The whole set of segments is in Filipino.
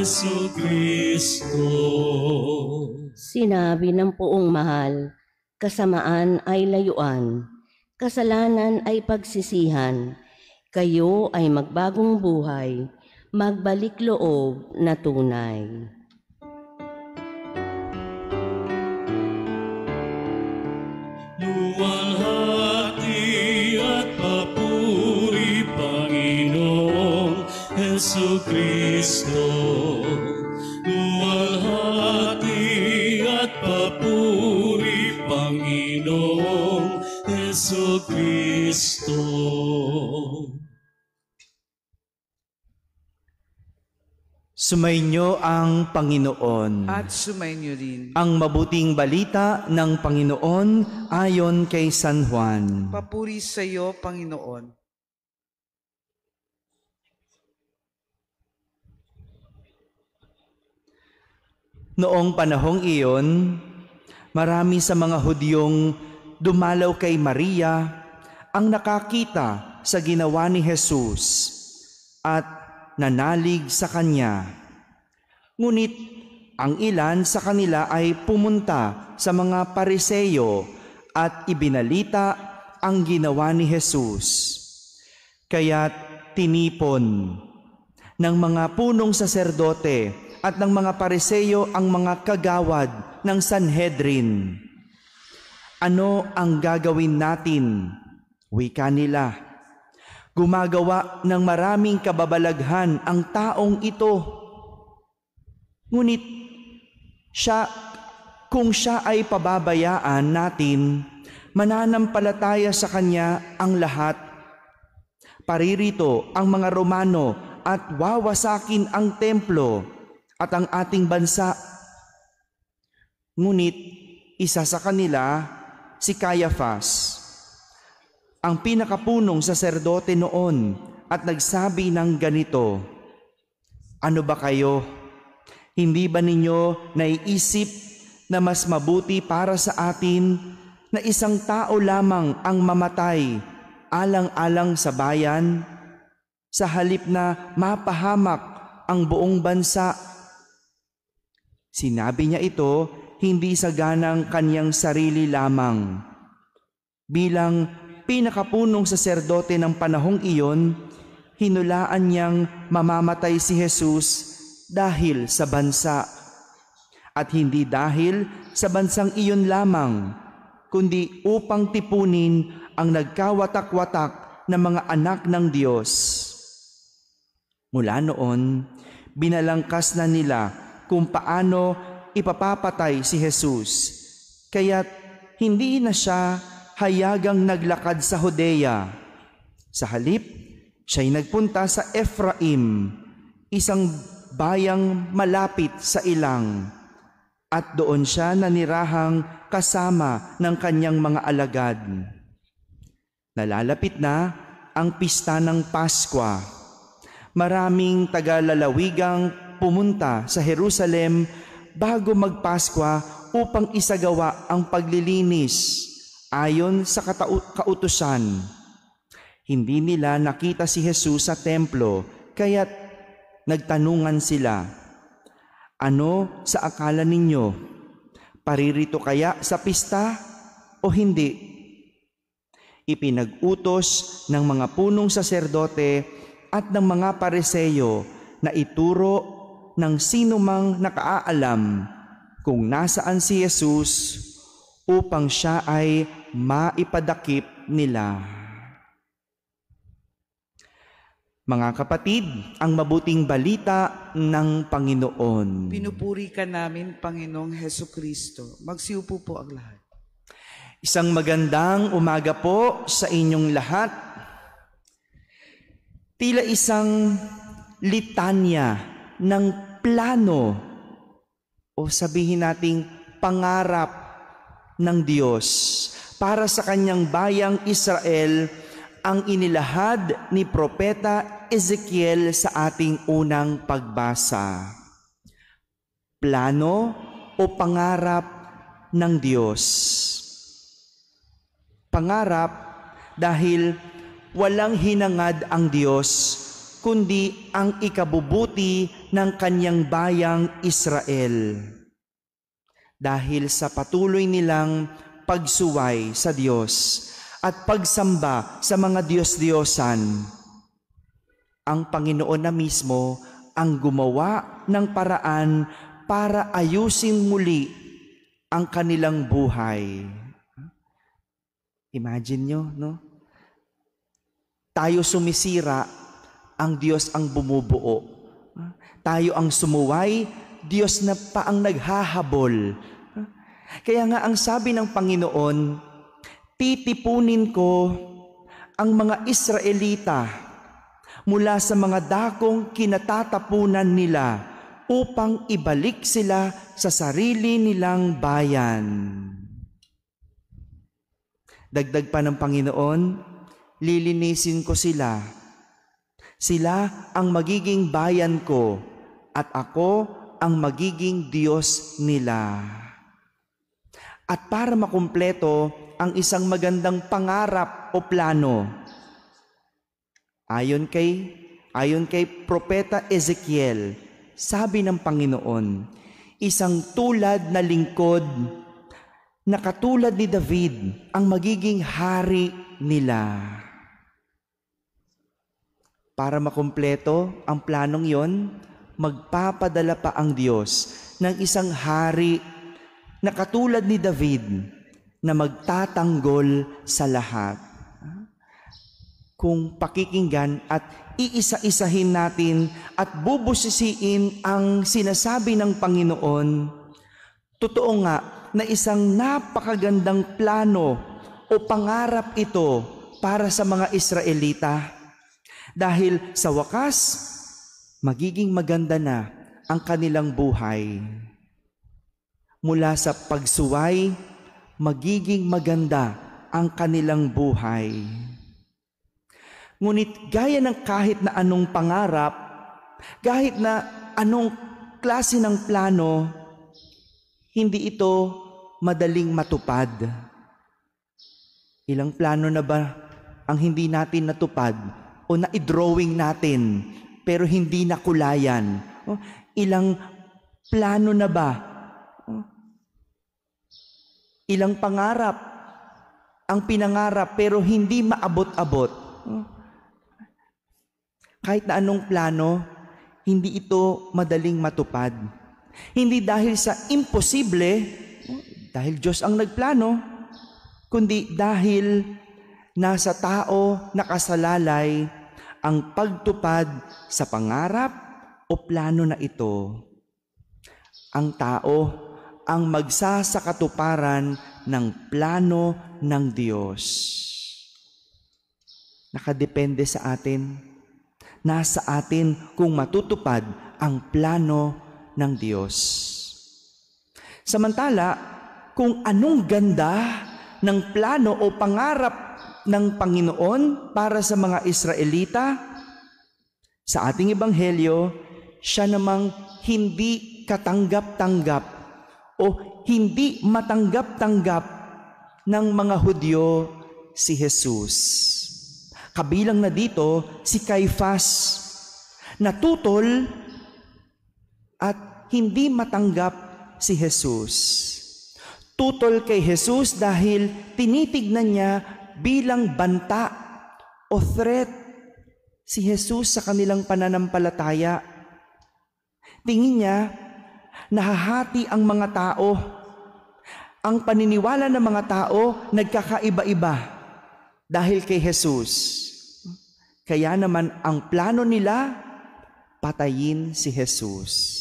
Jesucristo. Sinabi ng Poong Mahal, kasamaan ay layuan, kasalanan ay pagsisihan, kayo ay magbagong buhay, magbalik loob na tunay. Luwalhati at papuri, Panginoong Jesucristo. Luwalhati at papuri, Panginoong Jesucristo. Sumainyo ang Panginoon. At sumainyo din. Ang mabuting balita ng Panginoon ayon kay San Juan. Papuri sa iyo, Panginoon. Noong panahong iyon, marami sa mga Hudyong dumalaw kay Maria ang nakakita sa ginawa ni Jesus at nanalig sa kanya. Ngunit ang ilan sa kanila ay pumunta sa mga Pariseyo at ibinalita ang ginawa ni Jesus. Kaya't tinipon ng mga punong saserdote at ng mga Pariseyo ang mga kagawad ng Sanhedrin. Ano ang gagawin natin? Wika nila. Gumagawa ng maraming kababalaghan ang taong ito. Ngunit kung siya ay pababayaan natin, mananampalataya sa kanya ang lahat. Paririto ang mga Romano at wawasakin ang templo at ang ating bansa. Ngunit isa sa kanila, si Caiaphas, ang pinakapunong saserdote noon, at nagsabi ng ganito, ano ba kayo? Hindi ba ninyo naiisip na mas mabuti para sa atin na isang tao lamang ang mamatay alang-alang sa bayan, sa halip na mapahamak ang buong bansa? Sinabi niya ito hindi sa ganang kanyang sarili lamang. Bilang pinakapunong saserdote ng panahong iyon, hinulaan niyang mamamatay si Jesus dahil sa bansa. At hindi dahil sa bansang iyon lamang, kundi upang tipunin ang nagkawatak-watak na mga anak ng Diyos. Mula noon, binalangkas na nila kung paano ipapapatay si Jesus. Kaya't hindi na siya hayagang naglakad sa Judea. Sa halip, siya'y nagpunta sa Ephraim, isang bayang malapit sa ilang, at doon siya nanirahang kasama ng kanyang mga alagad. Nalalapit na ang pista ng Paskwa. Maraming taga-lalawigang pumunta sa Jerusalem bago magpaskwa upang isagawa ang paglilinis ayon sa kautusan. Hindi nila nakita si Jesus sa templo, kaya't nagtanungan sila, ano sa akala ninyo? Paririto kaya sa pista o hindi? Ipinag-utos ng mga punong saserdote at ng mga Pariseyo na ituro ng sinumang nakaalam kung nasaan si Jesus upang siya ay maipadakip nila. Mga kapatid, ang mabuting balita ng Panginoon. Pinupuri ka namin, Panginoong Hesukristo. Magsiupo po ang lahat. Isang magandang umaga po sa inyong lahat. Tila isang litanya ng plano o sabihin nating pangarap ng Diyos para sa kanyang bayang Israel ang inilahad ni Propeta Ezekiel sa ating unang pagbasa. Plano o pangarap ng Diyos. Pangarap dahil walang hinangad ang Diyos kundi ang ikabubuti ng kanyang bayang Israel. Dahil sa patuloy nilang pagsuway sa Diyos at pagsamba sa mga Diyos-Diyosan, ang Panginoon na mismo ang gumawa ng paraan para ayusin muli ang kanilang buhay. Imagine nyo, no? Tayo sumisira, ang Diyos ang bumubuo. Tayo ang sumuway, Diyos na pa ang naghahabol. Kaya nga ang sabi ng Panginoon, titipunin ko ang mga Israelita mula sa mga dakong kinatatapunan nila upang ibalik sila sa sarili nilang bayan. Dagdag pa ng Panginoon, lilinisin ko sila. Sila ang magiging bayan ko at ako ang magiging Diyos nila. At para makumpleto ang isang magandang pangarap o plano, ayon kay Propeta Ezekiel, sabi ng Panginoon, isang tulad na lingkod na katulad ni David ang magiging hari nila. Para makumpleto ang planong yon, magpapadala pa ang Diyos ng isang hari na katulad ni David na magtatanggol sa lahat. Kung pakikinggan at iisa-isahin natin at bubusisiin ang sinasabi ng Panginoon, totoo nga na isang napakagandang plano o pangarap ito para sa mga Israelita. Dahil sa wakas, magiging maganda na ang kanilang buhay. Mula sa pagsuway, magiging maganda ang kanilang buhay. Ngunit gaya ng kahit na anong pangarap, kahit na anong klase ng plano, hindi ito madaling matupad. Ilang plano na ba ang hindi natin natupad o na-drawing natin pero hindi nakulayan? Ilang plano na ba? Ilang pangarap ang pinangarap pero hindi maabot-abot? Kahit na anong plano, hindi ito madaling matupad. Hindi dahil sa imposible, dahil Diyos ang nagplano, kundi dahil nasa tao nakasalalay ang pagtupad sa pangarap o plano na ito. Ang tao ang magsasakatuparan ng plano ng Diyos. Nakadepende sa atin. Nasa atin kung matutupad ang plano ng Diyos. Samantala, kung anong ganda ng plano o pangarap ng Panginoon para sa mga Israelita, sa ating ebanghelyo, siya namang hindi katanggap-tanggap o hindi matanggap-tanggap ng mga Hudyo si Jesus. Kabilang na dito si Caiaphas, natutol at hindi matanggap si Jesus. Tutol kay Jesus dahil tinitignan niya bilang banta o threat si Jesus sa kanilang pananampalataya. Tingin niya, nahahati ang mga tao. Ang paniniwala ng mga tao nagkakaiba-iba dahil kay Jesus. Kaya naman ang plano nila, patayin si Jesus.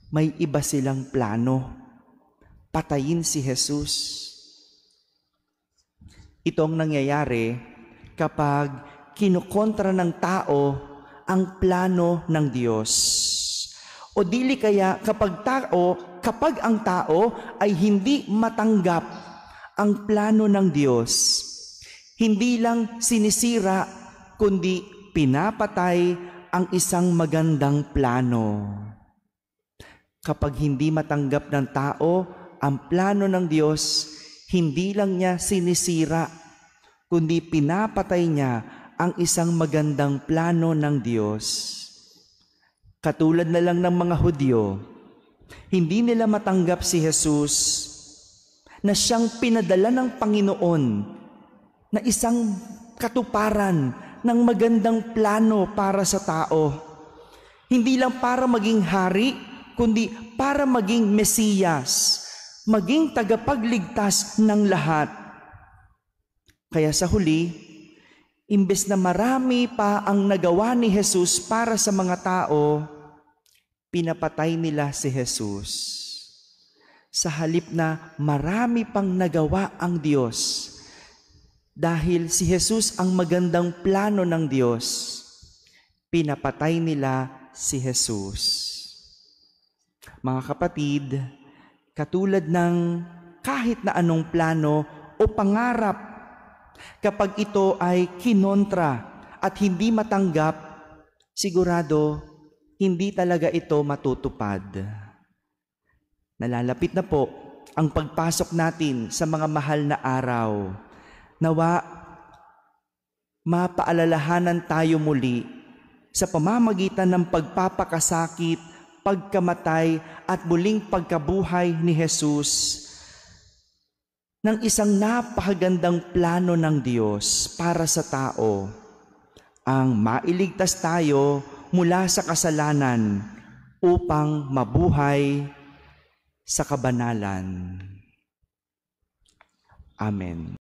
May iba silang plano, patayin si Jesus. Itong nangyayari kapag kinukontra ng tao ang plano ng Diyos. O dili kaya kapag ang tao ay hindi matanggap ang plano ng Diyos, hindi lang sinisira, kundi pinapatay ang isang magandang plano. Kapag hindi matanggap ng tao ang plano ng Diyos, hindi lang niya sinisira, kundi pinapatay niya ang isang magandang plano ng Diyos. Katulad na lang ng mga Hudyo, hindi nila matanggap si Jesus na siyang pinadala ng Panginoon na isang katuparan ng magandang plano para sa tao. Hindi lang para maging hari, kundi para maging Mesiyas, maging tagapagligtas ng lahat. Kaya sa huli, imbes na marami pa ang nagawa ni Jesus para sa mga tao, pinapatay nila si Jesus. Sa halip na marami pang nagawa ang Diyos, dahil si Jesus ang magandang plano ng Diyos, pinapatay nila si Jesus. Mga kapatid, katulad ng kahit na anong plano o pangarap, kapag ito ay kinontra at hindi matanggap, sigurado hindi talaga ito matutupad. Nalalapit na po ang pagpasok natin sa mga mahal na araw. Nawa, mapaalalahanan tayo muli sa pamamagitan ng pagpapakasakit, pagkamatay at muling pagkabuhay ni Jesus ng isang napakagandang plano ng Diyos para sa tao, ang mailigtas tayo mula sa kasalanan upang mabuhay sa kabanalan. Amen.